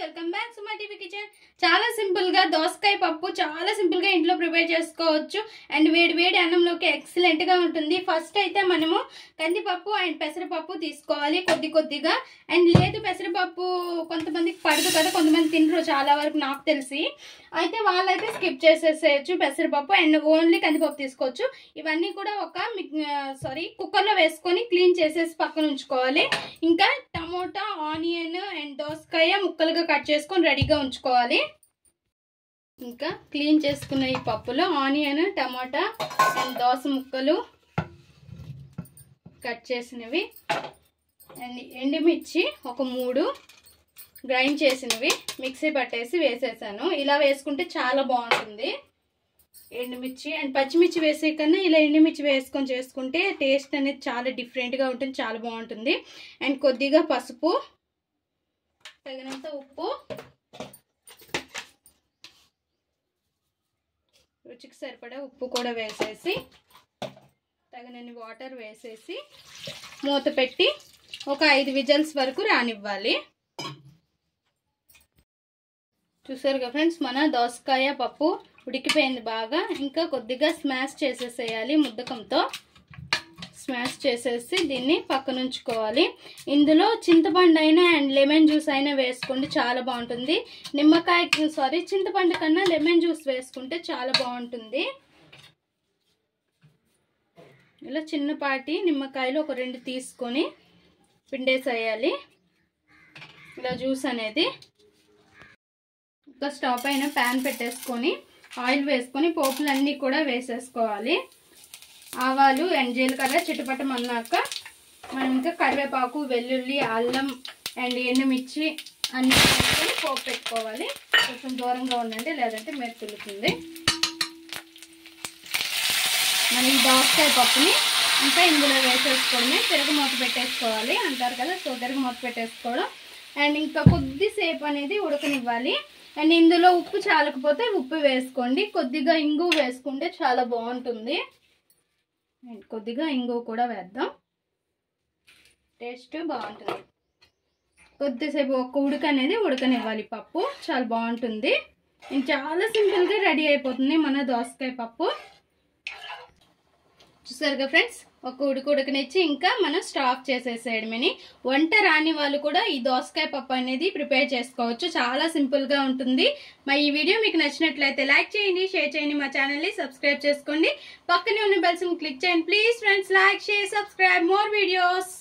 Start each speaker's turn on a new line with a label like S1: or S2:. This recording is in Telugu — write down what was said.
S1: వెల్కమ్ బ్యాక్ సుమా టీవీ కిచెన్. చాలా సింపుల్ గా దోసకాయ పప్పు చాలా సింపుల్ గా ఇంట్లో ప్రిపేర్ చేసుకోవచ్చు అండ్ వేడి వేడి అన్నంలోకి ఎక్సలెంట్ గా ఉంటుంది. ఫస్ట్ అయితే మనము కందిపప్పు అండ్ పెసరపప్పు తీసుకోవాలి కొద్దిగా. అండ్ లేదు పెసరపప్పు కొంతమందికి పడదు కదా, కొంతమంది తినరు చాలా వరకు నాకు తెలిసి. అయితే వాళ్ళైతే స్కిప్ చేసేసేయచ్చు పెసరపప్పు అండ్ ఓన్లీ కందిపప్పు తీసుకోవచ్చు. ఇవన్నీ కూడా కుక్కర్లో వేసుకొని క్లీన్ చేసేసి పక్కన ఉంచుకోవాలి. ఇంకా టమోటా, ఆనియన్ అండ్ దోసకాయ ముక్కలుగా కట్ చేసుకొని రెడీగా ఉంచుకోవాలి. ఇంకా క్లీన్ చేసుకున్న ఈ పప్పులో ఆనియన్, టమాటా అండ్ దోస ముక్కలు కట్ చేసినవి అండ్ ఎండుమిర్చి ఒక 3 గ్రైండ్ చేసినవి మిక్సీ పట్టేసి వేసేసాను. ఇలా వేసుకుంటే చాలా బాగుంటుంది. ఎండుమిర్చి అండ్ పచ్చిమిర్చి వేసే కన్నా ఇలా ఎండుమిర్చి వేసుకొని చేసుకుంటే టేస్ట్ అనేది చాలా డిఫరెంట్గా ఉంటుంది, చాలా బాగుంటుంది. అండ్ కొద్దిగా పసుపు, తగినంత ఉప్పు, రుచికి సరిపడా ఉప్పు కూడా వేసేసి తగినన్ని వాటర్ వేసేసి మూత పెట్టి ఒక 5 విజిల్స్ వరకు రానివ్వాలి. చూసారుగా ఫ్రెండ్స్, మన దోసకాయ పప్పు ఉడికిపోయింది బాగా. ఇంకా కొద్దిగా స్మాష్ చేసేసేయాలి, ముద్దకంతో స్మాష్ చేసేసి దీన్ని పక్కన ఉంచుకోవాలి. ఇందులో చింతపండు అయినా అండ్ లెమన్ జ్యూస్ అయినా వేసుకోండి, చాలా బాగుంటుంది. చింతపండు కన్నా లెమన్ జ్యూస్ వేసుకుంటే చాలా బాగుంటుంది. ఇలా చిన్నపాటి నిమ్మకాయలు ఒక 2 తీసుకొని పిండేసేయాలి ఇలా జ్యూస్ అనేది. ఇంకా స్టవ్ పైన ప్యాన్ పెట్టేసుకొని ఆయిల్ వేసుకొని పోపులన్నీ కూడా వేసేసుకోవాలి. ఆవాలు అండ్ జీలకర్ర చిటపటమన్నాక మనం ఇంకా కరివేపాకు, వెల్లుల్లి, అల్లం అండ్ ఎండుమిర్చి అన్నీ వేసుకొని పోపు పెట్టుకోవాలి. కొంచెం దూరంగా ఉండండి, లేదంటే మెరుతుంది. మన ఈ దోసకాయ పప్పుని ఇంకా ఇందులో వేసేసుకొని తిరగమూత పెట్టేసుకోవాలి అంటారు కదా, సో తిరగమూత పెట్టేసుకోవడం. అండ్ ఇంకా కొద్దిసేపు అనేది ఉడకనివ్వాలి. అండ్ ఇందులో ఉప్పు చాలకపోతే ఉప్పు వేసుకోండి. కొద్దిగా ఇంగువ వేసుకుంటే చాలా బాగుంటుంది. అండ్ కొద్దిగా ఇంగువ కూడా వేద్దాం, టేస్ట్ బాగుంటుంది. కొద్దిసేపు ఒక ఉడక అనేది ఉడకనివ్వాలి. పప్పు చాలా బాగుంటుంది. చాలా సింపుల్గా రెడీ అయిపోతుంది మన దోసకాయ పప్పు. చూసారుగా ఫ్రెండ్స్, ఒక ఉడకనిచ్చి ఇంకా మనం స్టాప్ చేసేసేయడమని. వంట రాని వాళ్ళు కూడా ఈ దోసకాయ పప్పు అనేది ప్రిపేర్ చేసుకోవచ్చు, చాలా సింపుల్గా ఉంటుంది. ఈ వీడియో మీకు నచ్చినట్లయితే లైక్ చేయండి, షేర్ చేయండి, మా ఛానల్ని సబ్స్క్రైబ్ చేసుకోండి, పక్కనే ఉన్న బెల్ సింబల్ క్లిక్ చేయండి. Please friends, like, share, subscribe more videos.